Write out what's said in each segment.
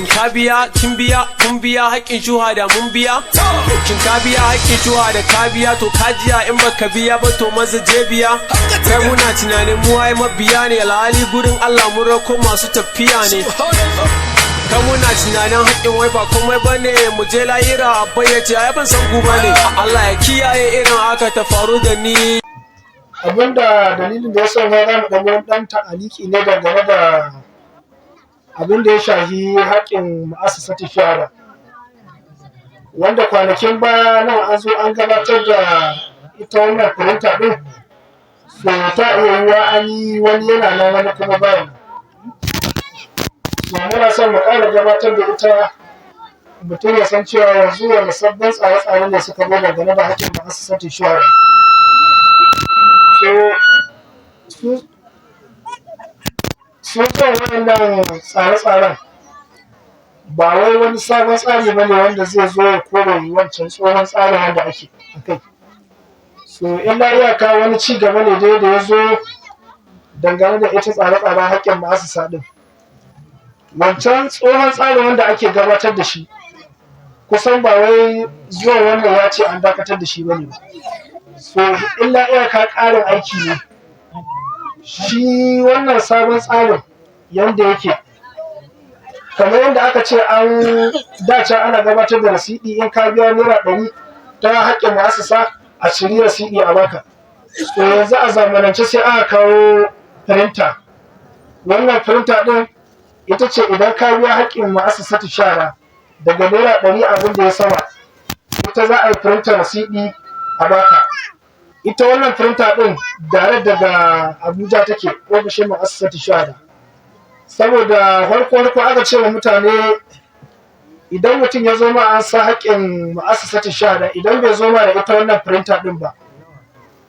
ka biya kin biya kun biya haƙƙin shuha da mun biya kin ka biya haƙƙin shuha da ka biya to ka jiya in baka biya ba to maza je biya kai muna tunanin mu ai mabiya ne alhali gurin Allah mun rako masu tafiya ne kan muna tunanin haƙƙin wai ba komai bane mu je layira bayyace ai ban san ku bane Allah ya kiyaye irin haka ta faru da ni abinda dalilin da yasa na zama dan ta'aliki ne dangane da abin da ya shafi haƙƙin mu'assasati shahada wanda kwanakin baya nan an zo an gabatar da ita wannan firinta ɗin so ta iya yiwuwa an yi wani yana nan wani kuma bayan so muna son mu ƙara gabatar da ita mutum ya san cewa yanzu wani sabbin tsare-tsare ne suka zo dangane da haƙƙin mu'assasati shahada so sun zuwa waɗannan tsare-tsaren ba wai wani sabon tsari ba ne wanda zai zo ya kore wancan tsohon tsarin wanda ake a kai so illa iyaka wani ci gaba ne dai da ya zo dangane da ita tsare-tsaren haƙƙin ma'asasa ɗin wancan tsohon tsarin wanda ake gabatar da shi kusan ba wai zuwa wannan ya ce an dakatar da shi ba ne ba so illa iyaka ƙarin aiki ne shi wannan sabon tsarin yanda yake kamar yadda aka ce an dace ana gabatar da rasidi in ka biya naira 100 ta haƙƙin mu'assasa a shirya rasidi a baka to yanzu a zamanance sai aka kawo printer wannan printer din ita ce idan ka biya haƙƙin mu'assasa ta shara daga naira 100 abin da ya sama ita za a yi printer rasidi a baka ita wannan printer din dare daga Abuja take ofishin mu'assasati shahada saboda farko aka ce wa mutane idan mutum ya zo ma an sa haƙƙin mu'assasati shahada idan bai zo ma da ita wannan printer din ba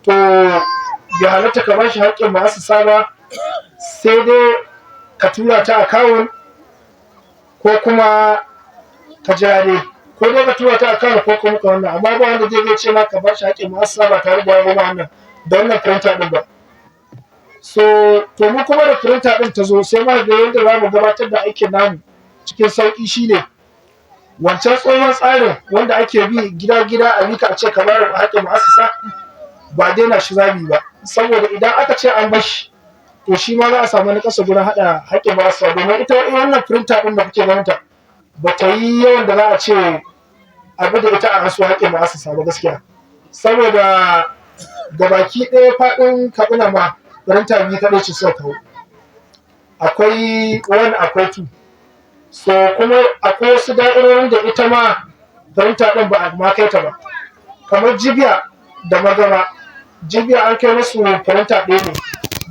to bai halatta ka bashi haƙƙin mu'assasa ba sai dai ka tura ta account ko kuma ka jare ko dai ka tura ta account ko kuma ka wannan amma ba wanda zai ce ma ka bashi haƙƙin mu'assasa ba tare da ya goma wannan da wannan printer din ba so to mu kuma da printer din ta zo sai ma ga yadda za mu gabatar da aikin namu cikin sauki shine wancan tsohon tsarin wanda ake bi gida-gida a mika a ce ka bayar haƙƙin mu'assasa ba daina shi zabi ba saboda idan aka ce an bashi to shi ma za a samu na ƙasa gurin haɗa haƙƙin mu'assasa domin ita wannan printer din da kuke ganin ta ba ta yi yawan da za a ce abu da ita a rasu haƙƙin mu'assasa ba gaskiya saboda gabaki ɗaya faɗin Katsina ma printer biyu kaɗai ce suka kawo akwai 1 akwai 2 so kuma akwai wasu da'irorin da ita ma printer ɗin ba a ma kai ta ba kamar Jibiya da Magama Jibiya an kai musu printer ɗaya ne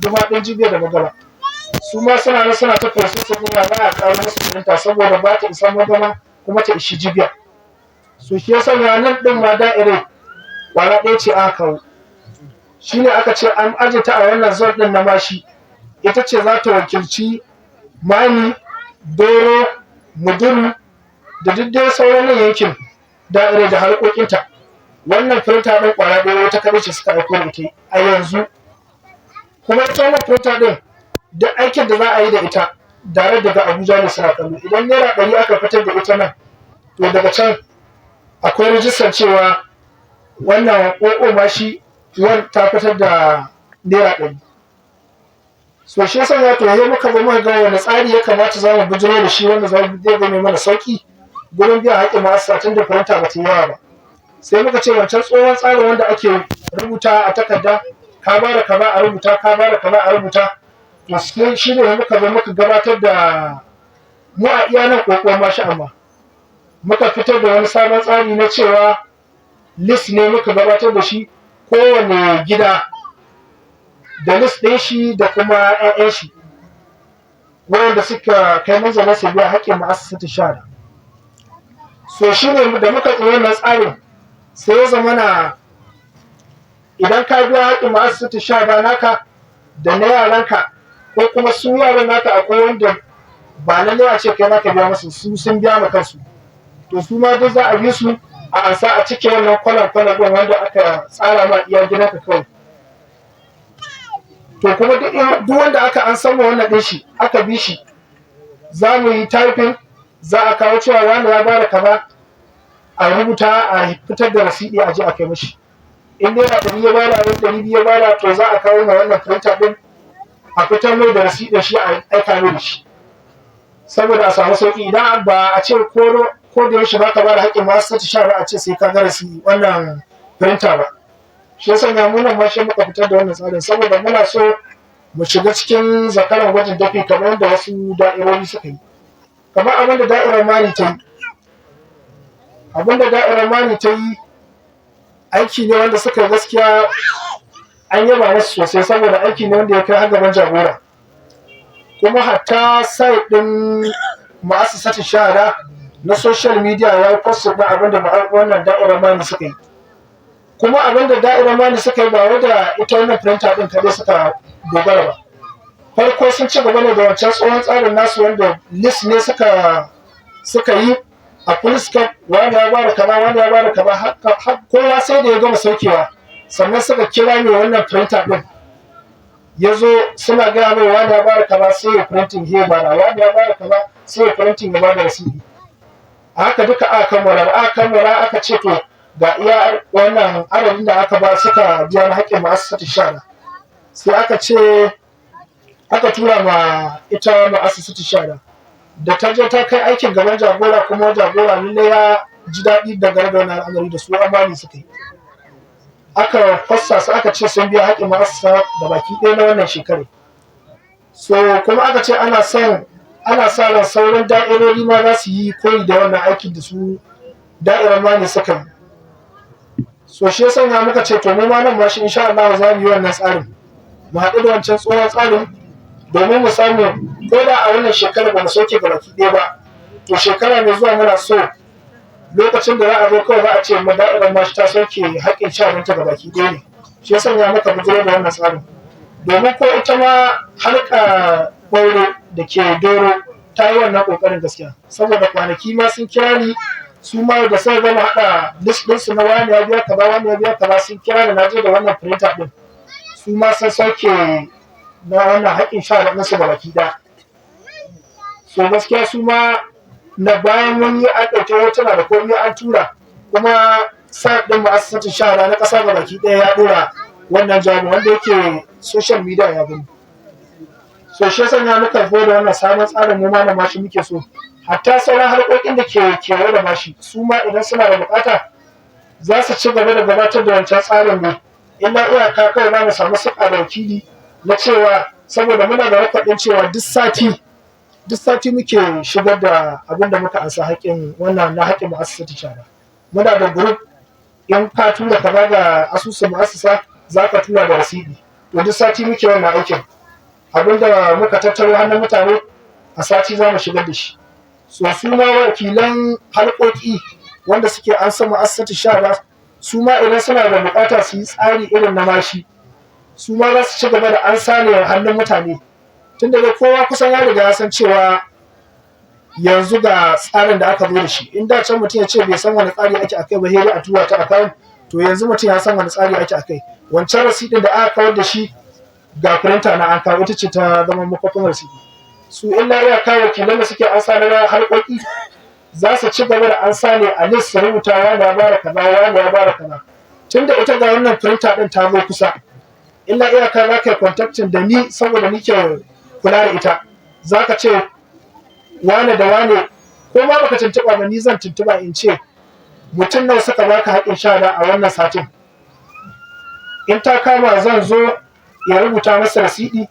duma ɗin Jibiya da Magama su ma suna ta processing ɗin ya za a ƙaro musu printer saboda ba ta isa Magama kuma ta ishi Jibiya so shi yasa nan ɗin ma da'irai kwana ɗaya ce aka kawo shine aka ce an aje ta a wannan zone ɗin na Mashi ita ce za ta wakilci Mani Doro Muduru da duk dai sauran yankin da'irai da harkokinta wannan printer ɗin kwana ɗaya wata kaɗai ce suka aiko da ita a yanzu kuma ita wannan printer ɗin duk aikin da za a yi da ita dare daga Abuja ne suna kallo idan naira 100 aka fitar da ita nan to daga can akwai rijistar cewa wannan ƙoƙo ma shi ta fitar da naira 100 so shi yasa ya to yayi muka zo muka ga wani tsari ya kamata za mu bijiro da shi wanda zai zame mana sauki gurin biya haƙƙin ma'aikata tun da faranta ba ta yawa ba sai muka ce wancan tsohon tsarin wanda ake rubuta a takarda ka ba da kaza a rubuta ka ba da kaza a rubuta to shi ne muka zo muka gabatar da mu a iya nan ƙoƙon mashi amma muka fitar da wani sabon tsari na cewa list ne muka gabatar da shi kowane gida da list ɗin shi da kuma 'ya'yan shi wanda suka kai manzana su biya haƙƙin ma'assasati shahada so shi ne da muka tsaye wannan tsarin sai ya zama na idan ka biya haƙƙin ma'assasati shahada naka da na yaranka ko kuma su yaran naka akwai wanda ba lalle a ce kai naka biya musu su sun biya ma kansu to su ma duk za a bi su a ansa a cike wannan kwalan ɗin wanda aka tsara ma iya gidanka kawai to kuma duk wanda aka an san wannan ɗin shi aka bi shi za mu yi typing za a kawo cewa wani ya bada kaza a rubuta a fitar da rasidi a je a kai mishi. In dai a ɗari ya bada abin $200 ya bada to za a kawo ma wannan printer ɗin a fitar mai da rasidin shi a aika mai da shi saboda a samu sauki. Idan ba a ce ko da yaushe baka ba da haƙƙin masu shara a ce sai ka ga rasidi wannan printer ba. Shi yasa ya muna ma shi muka fitar da wannan tsarin saboda muna so mu shiga cikin zakaran gwajin dafi kamar yadda wasu da'irori suka yi. Kamar abinda da'irar Mani ta yi. Abinda da'irar Mani ta yi aiki ne wanda suka yi gaskiya an yaba musu sosai saboda aiki ne wanda ya kai har gaban jagora. Kuma hatta site din ma'asasatu shahada na social media ya post da abinda wannan da'irar Mani suka yi. Kuma abinda da'irar Mani suka yi ba wanda ita wannan printer din kadai suka dogara ba. Farko sun ci gaba ne da wancan tsohon tsarin nasu wanda list ne suka yi a fullscape wani ya bada kaza wani ya bada kaza har kowa sai da ya gama saukewa sannan suka kira mai wannan printer din ya zo suna gaya mai wani ya bada kaza sai ya printing ya bada wani ya bada kaza sai ya printing ya bada rasidi. A haka duka aka kammala aka ce to ga iya wannan adadin da aka ba suka biya na haƙƙin ma'asasatu shahada. Sai aka ce aka tura ma ita ma'asasatu shahada da ta je ta kai aikin gaban jagora kuma jagora ne ya ji daɗi da garba na al'amari da su amani suka yi. Aka fassa su aka ce sun biya haƙƙin ma'asasa da baki ɗaya na wannan shekarar. So kuma aka ce ana sa ran sauran da'irori ma za su yi koyi da wannan aikin da su da'irar Mani suka yi. So shi yasa ya muka ce to mu ma nan ma shi insha Allah za mu yi wannan tsarin. Mu haɗu da wancan tsohon tsarin domin mu samu ko da a wannan shekarar ba mu soke gabaki ɗaya ba to shekara mai zuwa muna so lokacin da za a zo kawai za a ce mu da'irar ma ta soke haƙƙin shahararta gabaki ɗaya ne. Shi yasa ya muka bujiro da wannan tsarin domin ko ita ma harka ɓaure da ke doro ta yi wannan ƙoƙarin gaskiya saboda kwanaki ma sun kira ni su ma da sai gama haɗa list ɗinsu na wani ya biya kaza wani ya biya kaza sun kira ni na je da wannan printer ɗin su ma sun sauke na wannan haƙƙin shaharar nasu da baki ɗaya. So gaskiya su ma na bayan wani an ɗauke hotuna da komai an tura kuma sa ɗin ma'asasatun shahara na ƙasa da baki ɗaya ya ɗora wannan jami'in wanda yake social media ya gani. So shi yasa ya muka zo da wannan sabon tsarin mu ma na mashi muke so hatta sauran harkokin da ke kewaye da mashi su ma idan suna da buƙata za su ci gaba da gabatar da wancan tsarin ne illa iyaka kawai za mu samu suka da wakili na cewa saboda muna da rakwadin cewa duk sati muke shigar da abin da muka ansa haƙƙin wannan na haƙƙin ma'asasatu shahada. Muna da group in ka tura kaza ga asusun ma'asasa za ka tura da rasidi to duk sati muke wannan aikin abinda muka tattaro hannun mutane a sati za mu shigar da shi. So su ma wakilan halƙoƙi wanda suke an san ma'asasatu shahada su ma idan suna da buƙata su yi tsari irin na mashi su ma za su ci gaba da an sane hannun mutane tun da kowa kusan ya riga ya san cewa yanzu ga tsarin da aka zo da shi in da can mutum ya ce bai san wani tsari ake akai ba sai a tura ta account to yanzu mutum ya san wani tsari ake akai wancan rasidin da aka kawar da shi ga printer na an kawo ita ce ta zama makwafin rasidi su illa ya kawo wakilan da suke an sa na harkoki za su ci gaba da an sa ne a list su rubuta wani ya bara kaza wani ya bara kaza tunda ita ga wannan printer din ta zo kusa illa iyaka za ka yi contacting da ni saboda nike kula da ita za ka ce wane da wane ko ma baka tuntuɓa ba ni zan tuntuɓa in ce mutum nan suka baka haƙin shahada a wannan satin in ta kama zan zo ya rubuta masa rasidi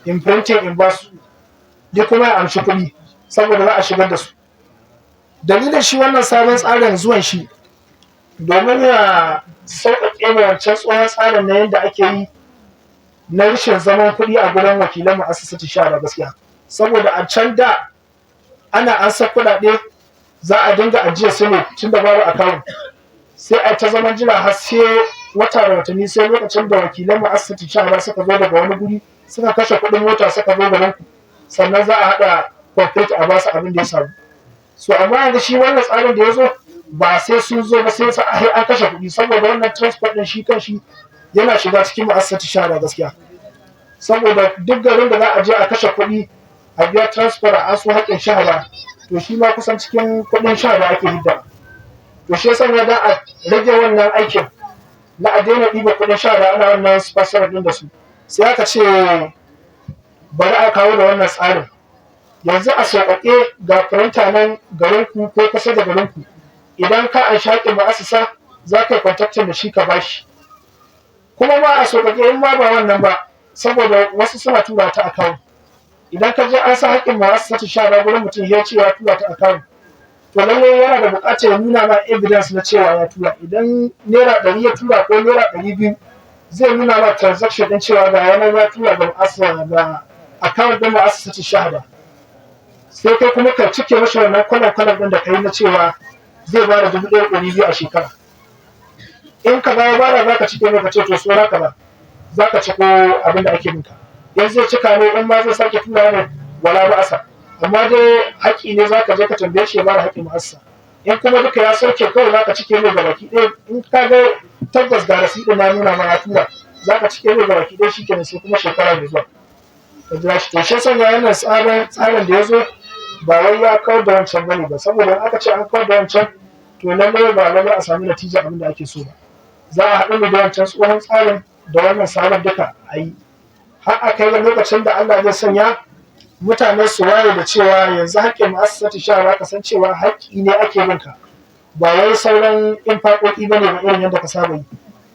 in printing in basu ni kuma ya amshi kuɗi saboda za a shigar da su. Dalilin shi wannan sabon tsarin zuwan shi domin ya sauƙaƙe ma wancan tsohon tsarin na yadda ake yi na rashin zaman kuɗi a gurin wakilan ma'asasatu shahada gaskiya saboda a can da ana ansa kuɗaɗe za a dinga ajiye su ne tun da babu account sai a ta zaman jira har sai wata da watanni sai lokacin da wakilan ma'asasatu shahada suka zo daga wani guri suka kashe kuɗin mota suka zo garin ku sannan za a haɗa complete a basu abin da ya samu. So amma yanzu shi wannan tsarin da ya zo ba sai sun zo ba sai an kashe kuɗi saboda wannan transport ɗin shi kan shi yana shiga cikin ma'asasatu shahada gaskiya saboda duk garin da za a je a kashe kuɗi a biya transfer a asu haƙƙin shahada to shi ma kusan cikin kuɗin sha da ake hidda. To shi yasa ya da a rage wannan aikin na a daina ɗiba kuɗin sha da ana wannan sponsor ɗin da su, sai aka ce bari a kawo da wannan tsarin. Yanzu a sauƙaƙe ga firinta nan garinku ko kusa da garinku, idan ka an shaƙi ma'asasa za ka yi kwantaktin da shi ka bashi. Kuma ma a sauƙaƙe in ma ba wannan ba, saboda wasu suna tura ta akawun. Idan ka je an sa haƙƙin ma'asasa ta sha da gurin mutum ya ce ya tura ta akawun, to lallai yana da buƙatar ya nuna ma evidence na cewa ya tura. Idan naira 100 ya tura ko naira 200 zai nuna ma transaction ɗin cewa ga yanar ya tura ga ma'asasa ga akawun ɗin ma'asasa ta shahada. Sai kai kuma ka cike mashi wannan kwanan ɗin da ka yi na cewa zai ba da 1,200 a shekara. In ka ya bada za ka cike mai ka ce to sora ka ba za ka ciko abin da ake minka. In zai cika ne in ma zai sake tura ne wala ba asa. Amma dai haƙƙi ne za ka je ka tambaye shi ya bada haƙƙin ma'asasa. In kuma duka ya sauke kawai za ka cike mai gabaki ɗaya, in ka ga tabbas ga rasiɗin na nuna ma ya tura za ka cike mai gabaki ɗaya shi kenan sai kuma shekara mai zuwa. Ka jira shi. To shi sanya wannan tsarin da ya zo ba wai ya kawar da wancan bane ba, saboda aka ce an kawar da wancan to lallai ba lallai a sami natija abin da ake so ba. Za a haɗu da wancan tsohon tsarin da wannan sabon duka a yi. Har a kai lokacin da Allah zai sanya mutane su waye da cewa yanzu haƙƙin ma'asasatu shara ka san cewa haƙƙi ne ake minka, ba wai sauran infaƙoƙi bane ba irin yadda ka saba yi.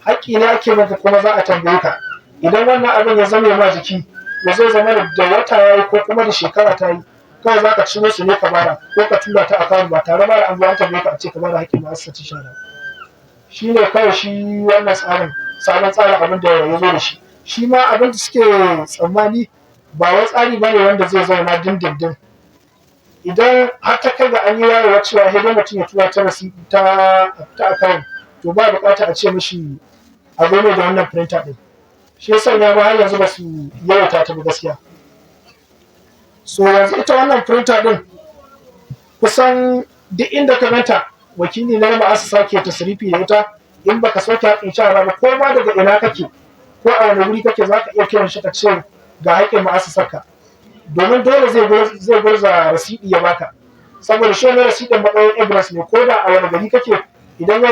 Haƙƙi ne ake minka kuma za a tambaye ka. Idan wannan abin ya zame ma jiki, ya zai zama da wata ya yi ko kuma da shekara ta yi, kawai za ka ciro su ne ka bara ko ka tura ta akawun ba tare da an zuwa tambaye ka a ce ka bada haƙƙin ma'asasatu shara. Shi ne kawai shi wannan sabon tsarin abin da ya zo da shi. Shi ma abin da suke tsammani ba wai tsari bane wanda zai zauna dindindin. Idan har ta kai ga an yi wayewa cewa sai dai mutum ya tura ta akawun, to ba buƙata a ce mishi a zo da wannan printer ɗin. Shi yasa ya ba har yanzu ba su yawaita ta ba gaskiya. So yanzu ita wannan printer ɗin kusan duk inda ka ganta wakili na ma'asasa ke tasrifi da ita, in baka soke haƙƙin shara ba ko ma daga ina kake ko a wani wuri kake za ka iya kiran shi ka ce ga haƙƙin ma'asasarka, domin dole zai gurza rasidi ya baka, saboda shi ne rasidin matsayin evidence ne. Ko da a wani gari kake, idan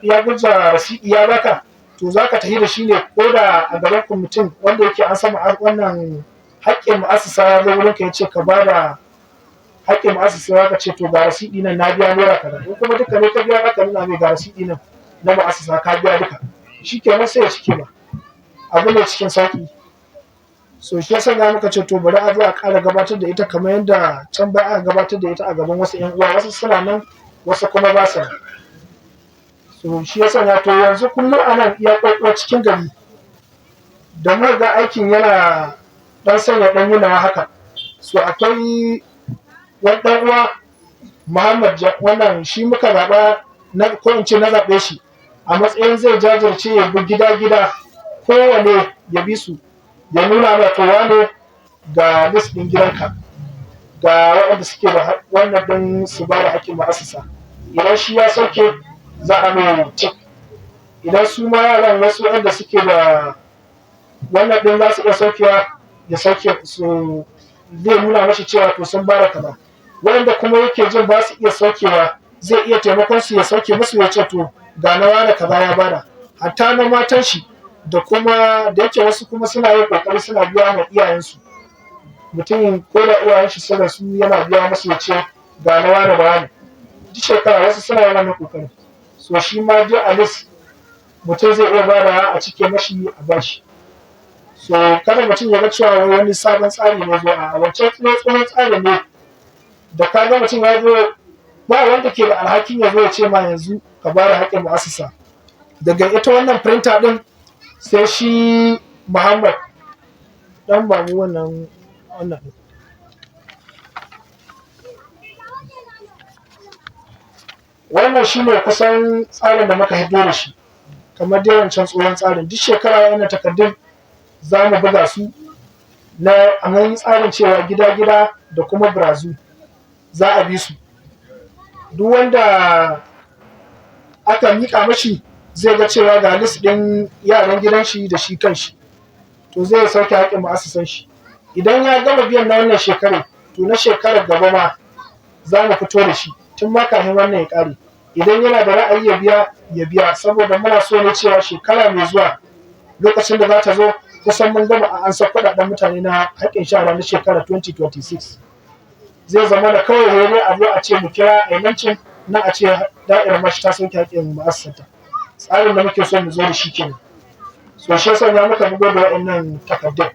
ya gurza rasidi ya baka, to za ka tafi da shi ne ko da a gaban mutum wanda yake an sama wannan haƙƙin ma'asasa ya zo wurinka ya ce ka ba da haƙƙin ma'asasa, ya ka ce to ga rasidi nan na biya naira kaza. In kuma duka ne ka biya ka nuna mai ga rasidi nan na ma'asasa ka biya duka, shi kenan sai ya cike ba abu ne cikin sauƙi. So shi yasa ya muka ce to bari a zo a ƙara gabatar da ita kamar yadda can baya aka gabatar da ita a gaban wasu 'yan uwa, wasu suna nan wasu kuma ba su nan. So shi yasa ya to yanzu kullum ana iya ƙwaƙwa cikin gari da muka ga aikin yana dan sanya dan yunawa haka. So akwai wani dan uwa Muhammad wannan shi muka zaɓa na ko in ce na zaɓe shi a matsayin zai jajirce ya bi gida-gida kowane ya bi su ya nuna ma to wane ga list ɗin gidanka ga waɗanda suke da wannan ɗin su ba da haƙƙin ma'asasa. Idan shi ya sauke za a mai cik, idan su ma yaran wasu waɗanda suke da wannan ɗin za su iya saukewa ya sauke su, zai nuna mashi cewa to sun ba da kaza. Waɗanda kuma yake jin ba su iya saukewa zai iya taimakon su ya sauke musu ya ce to ga na wane kaza ya bada. Hatta na matan shi da kuma da yake wasu kuma suna yin kokari suna biya ma iyayensu, mutum ko da iyayen shi sun rasu yana biya musu ya ce ga na wane da wane. Duk shekara wasu suna yin wannan kokari. So shi ma duk a list mutum zai iya bada a cike mashi a bashi. So kada mutum ya ga cewa wani sabon tsari ne zo a wancan tsohon tsari ne da ka ga mutum ya zo ba wanda ke da alhakin ya zo ya ce ma yanzu ka ba da haƙƙin ma'asasa. Daga ita wannan printer ɗin sai shi Muhammad dan ba mu wannan ɗin. Wannan shi ne kusan tsarin da muka hiddo da shi kamar dai wancan tsohon tsarin. Duk shekara yana takardun za mu buga su na a tsarin cewa gida-gida da kuma birazu za a bi su. Duk wanda aka miƙa mashi zai ga cewa ga list ɗin yaran gidan shi da shi kan shi, to zai sauke haƙƙin ma'asasan shi. Idan ya gama biyan na wannan shekarar, to na shekarar gaba ma za mu fito da shi tun ma kafin wannan ya ƙare. Idan yana da ra'ayi ya biya saboda muna so ne cewa shekara mai zuwa lokacin da za ta zo kusan mun gama a ansa kuɗaɗen mutane na haƙƙin shara na shekara 2026 zai zama da kawai ne a zo a ce mu kira aimancin na a ce da'irar mashi ta sauke haƙƙin ma'asata. Tsarin da muke so mu zo da shi kenan. So shi yasa ya muka bugo da waɗannan takardun.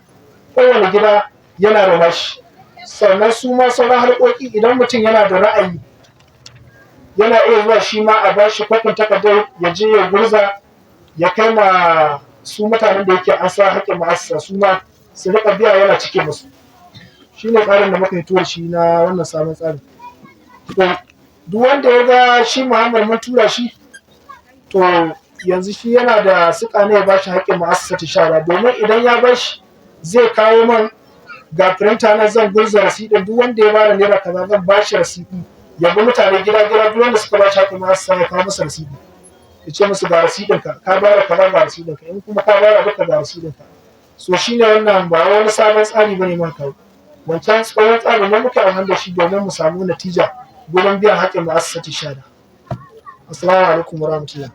Kowane gida yana da nashi. Sannan su ma sauran harkoki idan mutum yana da ra'ayi yana iya zuwa shi ma a bashi kwafin takardar ya je ya gurza ya kai ma su mutanen da yake an sa haƙƙin ma'asasa su ma su riƙa biya yana cike musu. Shi ne tsarin da muka yi tuwar shi na wannan sabon tsarin. Duk wanda ya ga shi Muhammad mun tura shi to yanzu shi yana da suka ne ya bashi haƙƙin ma'asasa ta shara domin idan ya bashi zai kawo man ga firinta na zan gurza rasidin duk wanda ya bada naira kaza zan bashi rasidi ya bi mutane gida duk wanda suka bashi haƙƙin ma'asasa ya kawo masa rasidi ya ce musu ga rasidin ka bada kaza ga rasidin ka in kuma ka bada duka ga rasidin ka. So shine wannan ba wani sabon tsari bane ma kawo wancan tsohon tsarin ne muka amfani da shi domin mu samu natija gurin biyan haƙƙin ma'asasa ta shara. Assalamu alaikum warahmatullahi.